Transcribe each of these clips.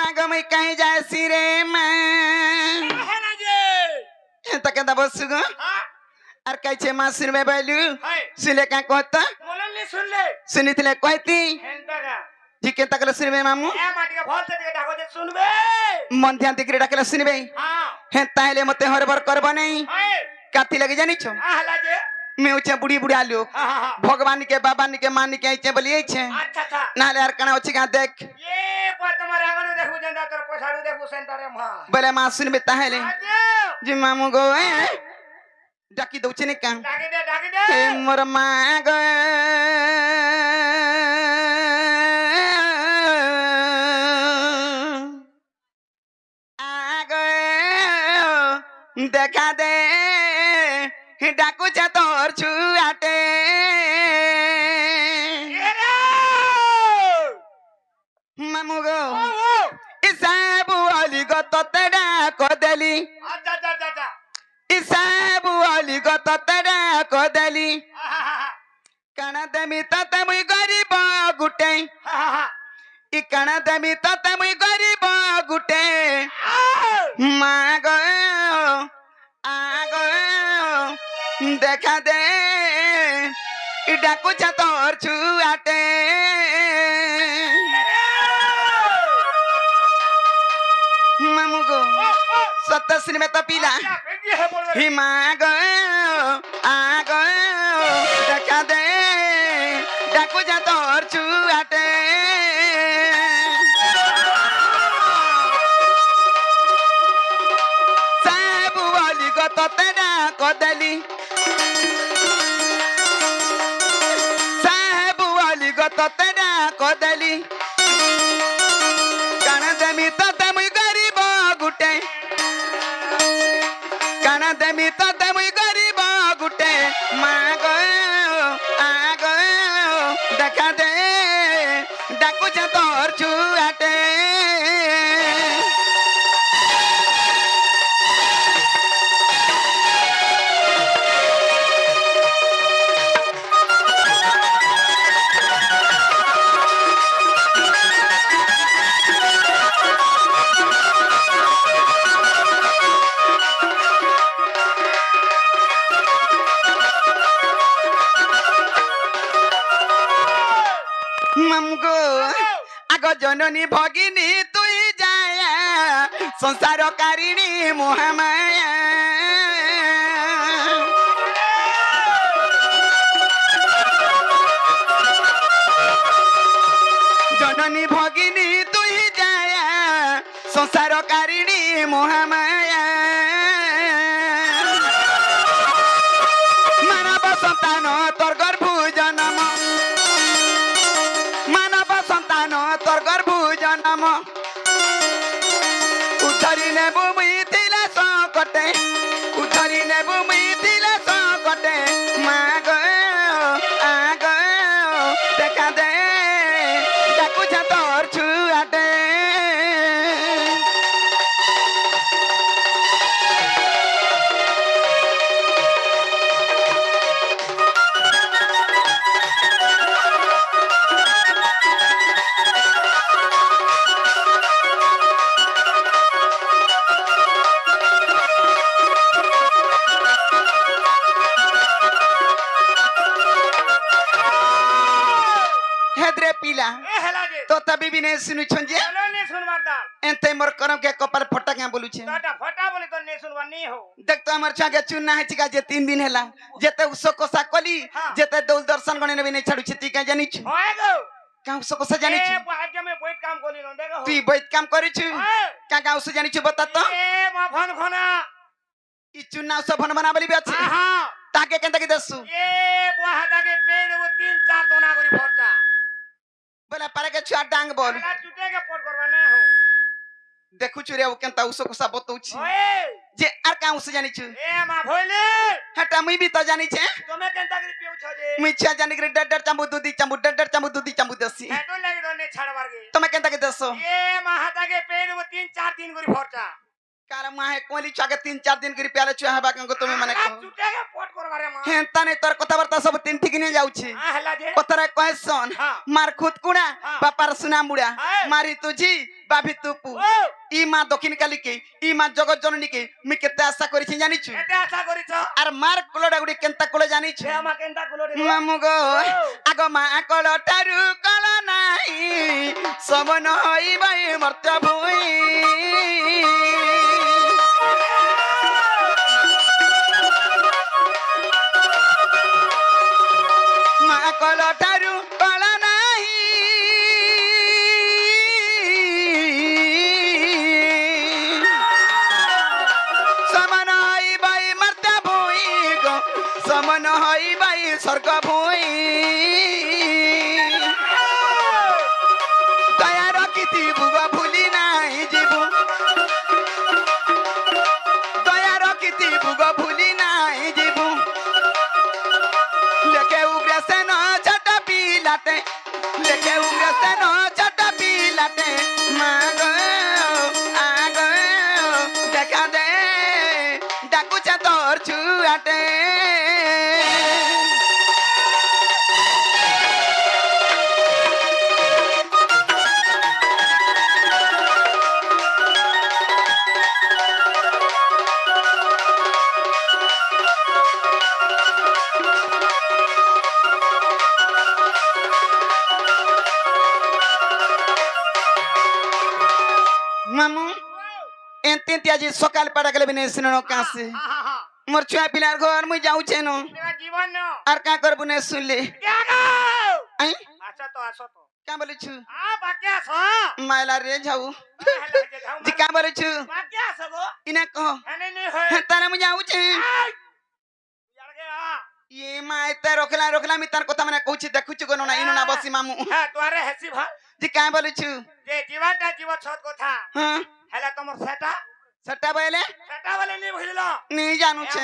मागो मैं कहीं जाए सिरे मां है ना जे तक दबस गो हां और कैसे मां सिर में बैलू हाय सिले का कहता बोलन ले सुन ले सुनितले कहती हेंता का जी के तकले सिर में मामू ए माटी का भल से ढाको जे सुनबे मन ध्यान दिकरे डाकले सुनबे हां हे ताहले मते हरबर करबो नहीं हाय काती लगे जानी छो आहला जे मैं उचे बुढ़ी बुढ़ा लोग हां हां भगवान के बाबा के मान के आइचे बोलिए छे अच्छा अच्छा नाले यार कना अछि का देख ये बात तुम्हारे आंगन में देखो जंदा तोर पछाड़ू देखो सेंटर मां बोले मां सुनबे ताहले आजे जी मामू गो डाकी दउचे ने का डाकी दे हे मोर मां गो देखा दे डाकू छे तोर छुआटे मामू गो इसाबु अली गो तो तेरा को देली अच्छा अच्छा अच्छा इसाबु अली गो तो तेरा को देली कणा देमी तते मुई गरीब गुटे इ कणा देमी तते मुई गरीब गुटे मां गो आगो देखा दे इ डाकू छे तोर छुआटे मामू गो सतसिन में तो पीला ही मां गो आगो देखा दे डाकू छे तोर छुआटे तेरा कोदली साहेब वाली गो तो तेरा कोदली काना देमी तो देमुई गरीब गुटे काना देमी तो देमुई गरीब गुटे मां गो आगो देखा दे डाकू छे तोर छुआटे आगो जननी भगिनी तुई जाया संसार कारिणी मोहमाया जननी भगिनी तुई जाया संसार कारिणी मोहमाया मानव संतान तोर गर्भ जन्म तोर गर्भ जन्म उधरी ने भूमि थिला संकटे उधरी ने भूमि थिला संकटे मां गो आगो देखा दे डाकू छे तोर छुआटे हेद्रे पीला ए हेला जे तो तभी भी नहीं सुनु छंजे बोलन ले सुन मारता एते मोर करम के कपाल फटा के बोलू छे टाटा फटा बोले तो ने सुनवा नहीं हो देख तो हमर छागे चुनना है छिका जे 3 दिन हैला जेते उसो कोसा कली जेते दौल दर्शन गणे ने भी नहीं छाडू छिती का जानी छु होए गो का उसो कोसा जानी छु ए भाग्य में बहुत काम कोली न देखो तू बैठ काम करी छु का उसो जानी छु बता तो ए माफन खना ई चुनना उसो भन बना बोली बेछ हां ताके केनता के दसु ए बुहादा के पेड़ वो 3-4 दोना करी भरता बोला पारे के छुआ डांग बोल ना टूटे के पोट करवा ना हो देखु छु रे ओ केनता उसो कोसा बतौ छि ओए जे आर का उसो जानी छु ए मा भोले हटा मुई भी तो जानी छे तुम्हें केनता करी पिउ छ जे मुई छा जानी के डर डर चंबू दूधी चंबू डर डर चंबू दूधी चंबू दसी ए तो लगी दोने छाड़ मार के तुम्हें केनता के दसो ए महाता के पेड़ वो 3-4 दिन करी भरता कार माहे कोली छागे 3-4 दिन करी प्याले छुआ हबा को तुम्हें माने को टूटे के पोट करवा रे मा हेंता ने तोर कथा वार्ता सब तीन ठीक ने जाउछि आ हला जे कतरा कहसन हाँ। मार खुद कुड़ा हाँ। पापार सुना मुड़ा हाँ। मारी तुझी বাভি তুপু ই মা দক্ষিণ কালী কে ই মা জগৎ জননী কে মুই কেতে আশা করিছি জানিছু এতে আশা করিছ আর মার কোলডা গুড়ি কেনতা কোলে জানিছু সে আমা কেনতা কুলো রে মামু গো আগ মা কোল টারু কোল নাই সমন হইবাই মর্ত্য ভুই মা কোল টারু কোল নাই সমন হইবাই মর্ত্য ভুই গো সমন হইবাই স্বর্গ ভুই দয়া রকিতি বুগা ভুলি নাই জীবু দয়া রকিতি বুগা ভুলি নাই জীবু লেখে উগ্রসেন ছোট পিলাতে লেখে উগ্রসেন ছোট পিলাতে মাগ আগ দেখা দে ডাকুছে তোর ছুয়াতে মামু এতে আজি সকাল পাড়া গেলে বিনে শুনো কাছে মোর ছুয়া পিলার ঘর মুই যাউছে ন জীবন ন আর কা করবু নে শুনলে আই আচ্ছা তো আসো তো কা বলিছু বাকি আস মাইলা রে যাও জি কা বলিছু বাকি আস গো ইনা কহ এনে নি হয় তারা মুই যাউছে ইয়ারকে ইয়ে মা এতে রখলা রখলা মি তার কথা মানে কইছি দেখুছু গনো না ইনো না বসি মামু হ্যাঁ তোরে হেসি ভা জি কা বলিছু যে জীবনটা জীব ছত কথা হ্যাঁ হেলা তোমার সেটা সেটা বলে সেটা বলে নি ভুলিল নি জানুছে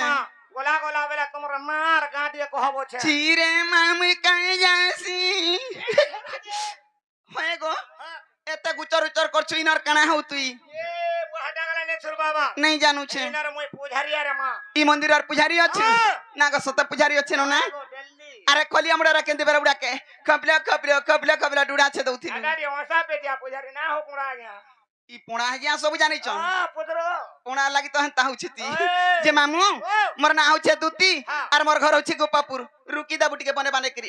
গোলা গোলা বেলা তোমার মার গাঁটিয়ে কহবছে চিরে মামু কাই যাসি হয়ে গো এতে গুচর উচর করছু ইনর কানা হউ তুই এ বহাটা গলা নে ছুর বাবা নাই জানুছে ইনার মই পুজারি আরে মা ই মন্দির আর পূজারি আছে না গো সত পূজারি আছে না গো দিল্লি আরে খলি আমরা রাখেন দেবে উড়াকে কপলা কপলা কপলা কপলা ডুড়া আছে দউথিল আগাড়ি ওসা पे दिया पुजारी ना हो कुड़ा गया ই পোড়া গিয়া সব জানি ছ हां पुत्रो পোড়া লাগি তো হেনতা হউছিতি ওয়ে। যে মামু মোর না হউছে দুতি হ্যাঁ। আর মোর ঘর হউছে গোপাপুর রুকি দা বুটিকে বনে বানে করি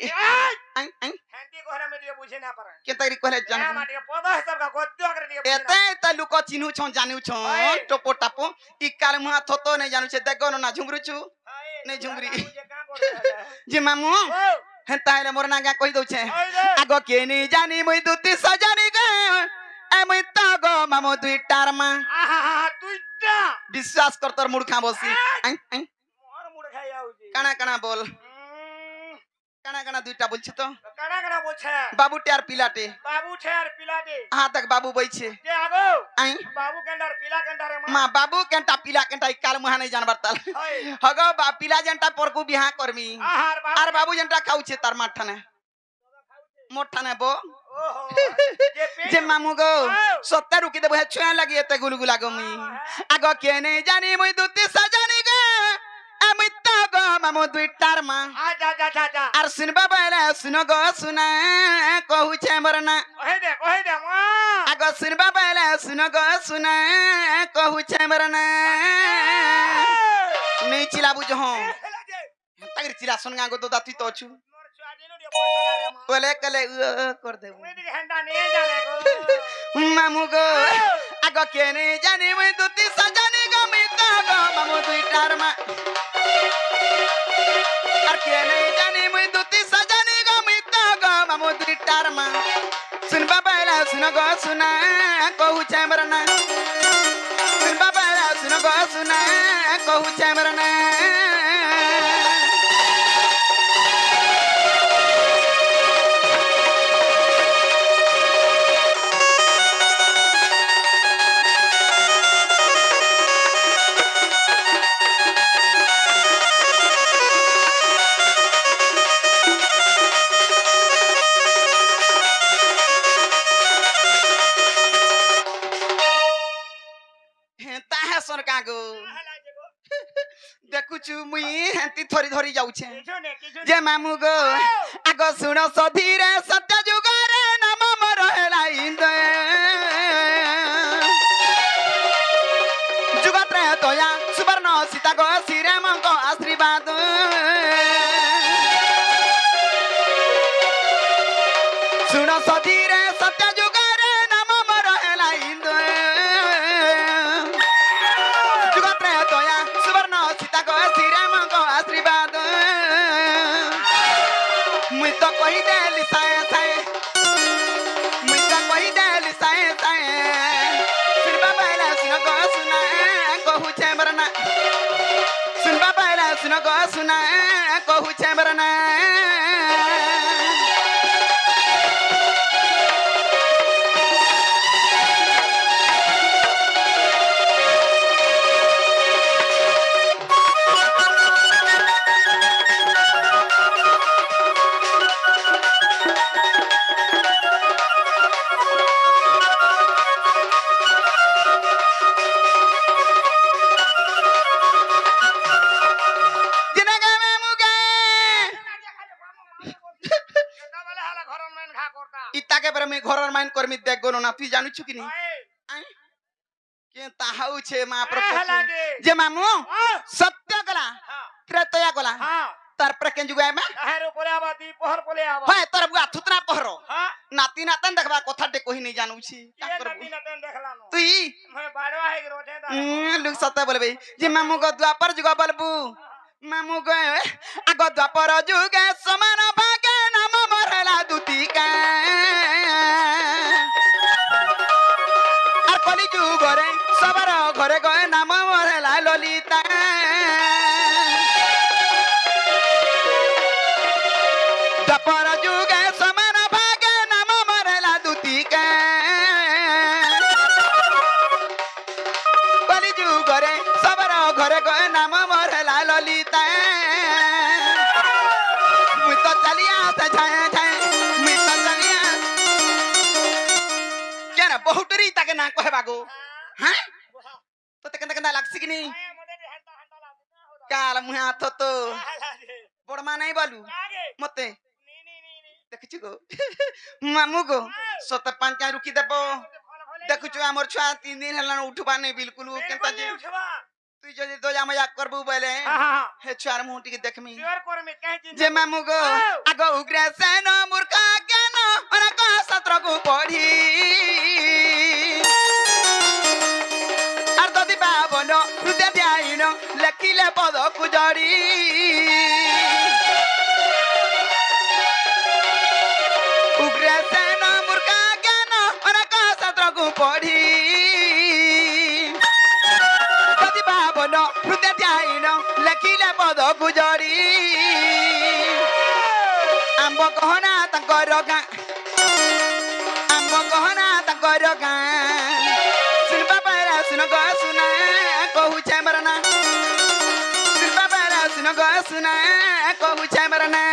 আই আই हंती कोहरा में दिए बुझे ना पर কে তাইরি কইলে জান ना माटी पदा सब का गोद्यो कर दिए এতে তা লুক চিনু ছ জানিউ ছ ওয়ে। টপো টাপো ই কাল মুহা থতো নাই জানু ছে দেখো না ঝুমরুছু नहीं झुमरी। যে মামু হেনতা হলে মোর না গা কই দউছে আগ কে নি জানি মই দুতি সজানি গে এ মই তা গো মামু দুইটার মা आहा तुइटा বিশ্বাস কর তোর মুড় খা বসি আই আই मोर मुड़ खाई आउजी কানা কানা বল কানা কানা দুইটা বলছি তো कड़ा कड़ा बोछे বাবুটে আর পিলাটে बाबू छे और पिला दे হ্যাঁ দেখ বাবু বইছে जे आगो আই बाबू केंडर पिला केंडर रे মা বাবু কেনটা পিলা কেনটা ই কাল মুহা নাই জানবার তাল हाय হগো বা পিলা জেনটা পরকু বিহা করমি आहार बाबू আর বাবু জেনটা খাউছে তার মাঠানে মোঠানে বো ओहो जे पे যে মামু গো সত্তা রুকি দেব হে ছুয়া লাগি এতে গুলগুলা গমি আগ কে নে জানি মই দুতি সাজানি গে আমি তা গো মামু দুইটার মা आजा जा जा जा আর শুনবা বাইরে শুনো গো শুনা কহুছে মোর না ओहे दे मा আগ শুনবা বাইরে শুনো গো শুনা কহুছে মোর না নেই চিলা বুঝ হ্যাঁ তাগির চিলা শুন গা গো তো তুই তো অছু मोर छुआदिनो दे बोछा रे मा বলে কলে কর দেব मैं दिखे हंडा नहीं जाने गो মামু গো আগ কে নে জানি মই দুতি সাজানি গো মি তা গো মামু দুইটার মা আর কে নে জানি মই দুতি সাজানি গো মি তা গো মামু দুইটার মা শুনবা বাইলা শুনো গো শুনা কহুছে মোর না শুনবা বাইলা শুনো গো শুনা কহুছে মোর না হেতা হে সরকা গো দেখুছু মুই হেতি থরি ধরি যাউছে যে মামু গো আগ শুণ সধীরে সত্য যুগরে নাম মোর হেলা ইন্দে सीता गो श्रीराम को आशीर्वाद सुन सधीरे सत्य जुगारे नाम मोर हेला इंदु जुगत्रे तया सुवर्ण सीता गो श्रीराम को आशीर्वाद मुई तो कहि देली साए साए मुई तो कहि देली साए साए सुनबा पाइला सुन गो सुना कहू छे मरना सुनबा पाइला सुन गो सुना कहू छे मरना ঘরর মাইন করমি দেখ গনো না তুই জানিছ কি নি কে তাহাউ ছে মা প্রভু যে মামু সত্য গলা ত্রেতয়া গলা তারপরে কেন যুগায় মা হেরো পরে আবা দি পহর পরে আবা হয় তোর বুয়া থুতনা পহর নাতি নাতন দেখবা কথাতে কহি নাই জানুছি কা করব নাতি নাতন দেখলানো তুই মই বাড়वा है रोटे दा লোক সত্য বলবে যে মামু গো দ্বাপর যুগ বলবু মামু গো আগ দ্বাপর যুগে সমান ভাগে নাম মরলা দুতিকা আর কলি যুগরে সবার ঘরে গয়ে নাম মরলা ললিতা দ্বাপর যুগে সমান ভাগে নাম মরলা দুতিকা কলি যুগরে সবার ঘরে গয়ে নাম মরলা ললিতা মুই তো চালিয়া আছে ছায় ছায় মুই তো চালিয়া কেন বহুটরি তাকে না কহেবা গো হ্যাঁ তোতে কেন কেন লাগছে কি নি কাল মুই হাত তো বড় মা নাই বলু মতে দেখছি গো মামু গো সত পাঁচা রুকি দেব দেখুଛୁ আমার ছুয়া 3 দিন হেলান উঠবা নাই বিলকুল কেনতা যে তুই যদি দয়া মজা করবু বলে হে ছুয়ার মুহ টিকে দেখমি যে মামু গো আগ উগ্রসেন মূর্খ জ্ঞান অনেক শাস্ত্রকু পড়ি আর যদি পাবন হৃদয় ধ্যান লেখিলে পদকু জড়ি উগ্রসেন মূর্খ জ্ঞান অনেক শাস্ত্রকু পড়ি যদি পাবন হৃদয় ধ্যান লেখিলে পদকু জড়ি আম্ব গহনা তাঙ্কর গাঁ আম্ব গহনা তাঙ্কর গাঁ শুনবা পাইরা শুন গো শুনা কহুছে মরনা শুনবা পাইরা শুন গো শুনা কহুছে মরনা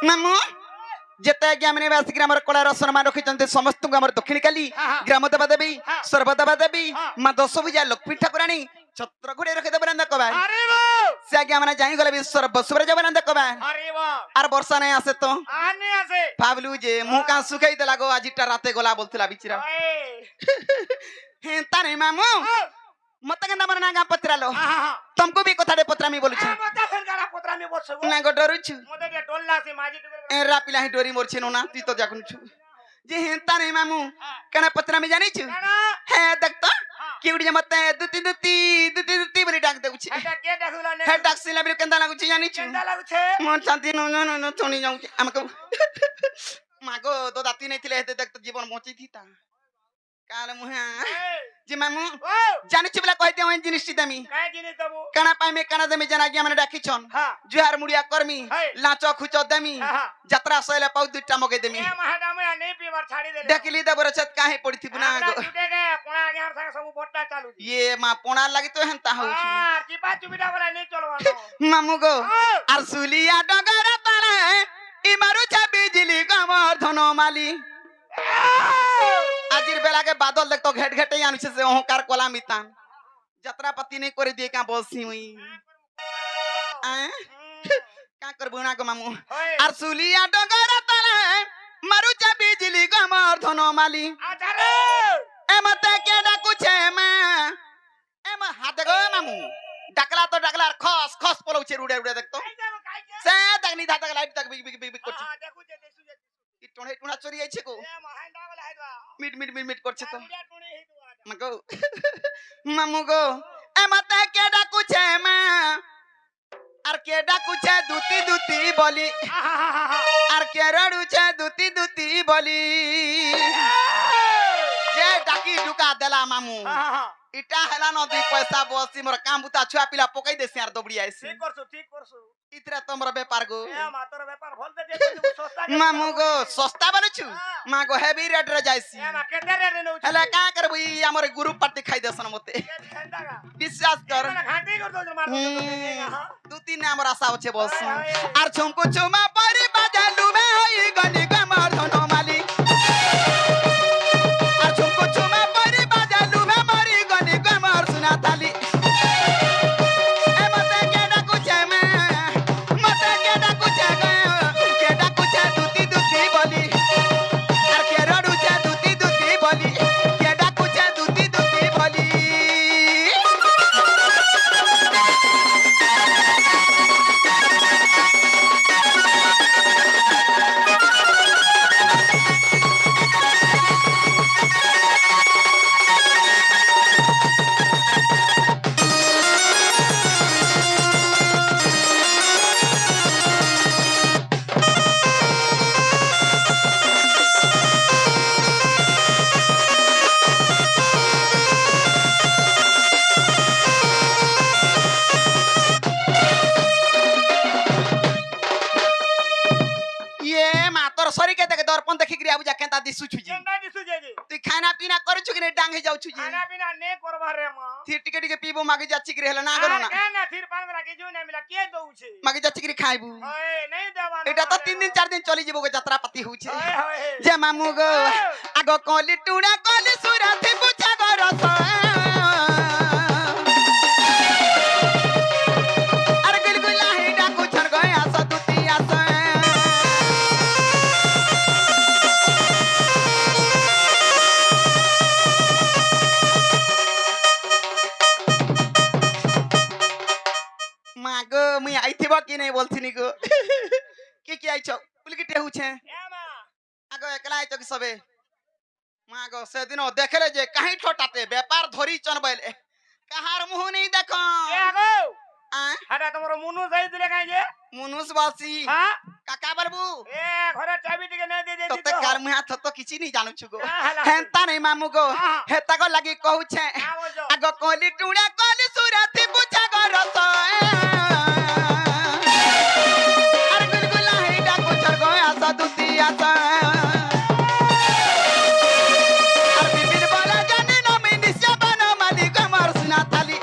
মামু যেতে আজ্ঞা মানে বাসিক আমার কলার সম্মান রখিଛନ୍ତି ସମସ୍ତଙ୍କୁ ଆମର ଦକ୍ଷିଣ କାଲି ଗ୍ରାମ ଦେବା ଦେବୀ ସର୍ବଦେବା ଦେବୀ ମା ଦଶଭୁଜା ଲକ୍ଷ୍ମୀ ଠାକୁରାଣୀ ଛତ୍ର ଘୋଡେ ରଖିଦେବ ନା କବା ସେ ଆଜ୍ଞା ମାନେ ଯାଇ ଗଲେ ବିଶ୍ୱର ବସୁବରେ যাব না কবা আর বর্ষা নাই আসে তো ভাবলু যে মুখ কা শুকাই দেলা গো আজিটা রাতে গলা বলছিলা বিচিরা হ্যাঁ তারে মামু মত কেন আমার নাগা পত্রালো तुमको भी কথাতে পত্রামি বলছি না গো ডরুছু এরা পিলা হি ডরি মরছে না তুই তো দেখুনছু যে হেতা রে মামু কেন পত্রামি জানিছু হ্যাঁ দেখ তো কিউড়ি যে মতে দুতি দুতি দুতি দুতি বলি ডাক দেউছি হে ডাকছিলা বলি কেনতা লাগুছি জানিছু মন শান্তি ন থনি যাউছি আমাকে মাগো তো দাতি নাই থিলে হেতে দেখ তো জীবন বঞ্চি থিতা কাল মুহা যে মামু জানিছু বলা কইতে ওই জিনিসটি দামি কাই জিনিস দেবো কানা পাইমে কানা দেমি জানা গিয়া মানে ডাকিছন জুহার মুড়িয়া করমি লাচ খুচ দেমি যাত্রা সইলে পাউ দুইটা মগে দেমি এ মহাদামে নেই পিবার ছাড়ি দেলে দেখিলি দেবর ছত কাহে পড়িথি না গো টুটে গে কোনা আগে আর সাথে সব বটটা চালু ये मा पोणा লাগি তো হেনতা হউছি আর চিপা চুপিটা বলে নেই চলবা না মামু গো আর সুলিয়া ডগর তালে ইমারুছে বিজলি কমর ধনমালি আজির বেলাকে বাদল দেখতো ঘেট ঘেটে আনুছে সে অহংকার কলা মিতান যাত্রা পাতি নেই করে দিয়ে কা বলছি মুই কা করবো না গো মামু আর সুলিয়া ডগর তালে মারুছে বিজলি কমর ধনমালি আচারে এমতে কে ডাকুছে মা এম হাতে গো মামু ডাকলা তো ডাকলা আর খস খস পলউছে উড়ে উড়ে দেখতো সে দেখনি ধাতা লাইট তাক বিগ বিগ বিগ বিগ করছে দেখু যে দেখু যে ই টুনা টুনা চড়ি আইছে গো এ মহান্দা বলে হাইদা মিট মিট মিট মিট করছে তো বুড়া টুনি হেইদা মাগো মামু গো এমতে কে ডাকুছে মা আর কে ডাকুছে দুতি দুতি বলি আর কে রড়ুছে দুতি দুতি বলি যে ডাকি ঢুকা দেলা মামু ইটা হেলা ন দুই পয়সা বসি মোর কাম বুতা ছুয়া পিলা পকাই দেছি আর দবড়ি আইছি ঠিক করছো ইতরা তোমরা ব্যাপার গো এ মাতর ব্যাপার ভলতে দেখো সস্তা মামু গো সস্তা বলছু মা গো হেভি রেট রে যাইছি এ মা কেতে রে নউছ হেলা কা করবি আমার গ্রুপ পার্টি খাই দেছন মতে ঠান্ডা বিশ্বাস কর ঘাটি কর দো মার দু তিন আমার আশা হচ্ছে বস আর ঝুমকু চুমা পরি বাজালু মে হই গনি গমর ধনমালি আর ঝুমকু চুমা পরি বাজালু মে মরি গনি গমর সুনা তালি এ মতে কে ডাকুছে মে মতে কে ডাকুছে গো কে ডাকুছে দুতি দুতি বলি আর কে রড়ুছে দুতি দুতি বলি কে ডাকুছে দুতি দুতি বলি ये मा तोर सरी के देख दर्पण देखि करी आबु जा केंता दिसु छु जी কেন্দা দিছু যে যে तू खाना पीना करू छु कि नहीं डांग हे जाउ छु जी খানা পিনা নে করবা রে মা फिर टिके टिके पीबो मागे जाची करी हेला ना करो ना কেন না থির পান রাখি জু না মিলা কে দউছে मागे जाची करी खाइबू ওই নাই দেবা एटा तो 3 दिन 4 दिन चली जीबो गो यात्रा पाती होउ छे ওই ওই जे मामू गो आगो कोली टुडा कोली सुराती बुझा गो रस अरे गुलगुला ही डाकू छर गया सतुती आस मागो मुई आइथिबो कि नहीं बोलथिनी गो की आइछो पुलकिटे होउछे এ মা आगो एकला आइछो कि सबे मागो से दिनो देखले जे काहे छोटाते व्यापार धरी चनबैले कहार मुह नहीं देखो এ আগো आ হাটা তোমার মুনু যাই দিলে কাই যে मुनुस बासी হ্যাঁ काका बाबू এ ঘরে চাবি টিকে নে দে तो দেছি ते তো कार मुहा तो किछि नहीं जानू छु गो हाला हेंता नहीं मामू गो हाँ। हेता को लगी कहू छे आवो आगो कोली टुड़ा कोली सुराती बुझा गो रस अरे गुलगुला ही डाकू छर गो आसा दुती आसा अरे बिबिन बोला जाने नो मिनी से बनो मालिक मर सुना थाली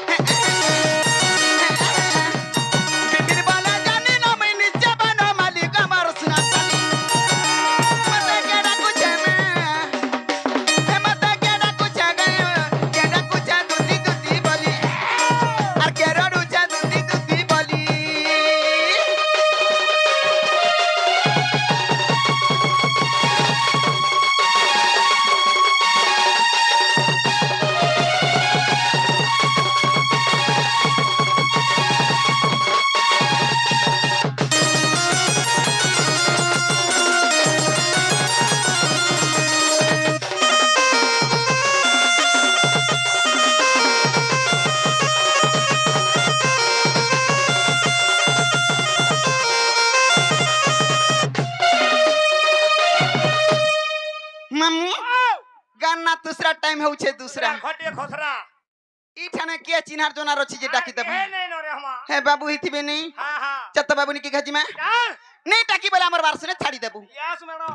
बिबिन बोला जाने नो मिनी से बनो मालिक मर सुना थाली मते के डाकू छे मैं हे मते के डाकू छे गयो के डाकू छे दुती दुती बोली और के रडू छे दुती दुती बोली मामू गाना दूसरा टाइम होउछे दूसरा খটে খসরা इठाने के चिन्हार जोनार अछि जे डाकी देबो এ নাই নরে হমা हे बाबू हिथिबे नहीं হ্যাঁ হ্যাঁ चत्त बाबू नि के खाजी में চল नहीं टाकी बोले हमर बार सुने छाड़ी देबू ইয়াস মেনো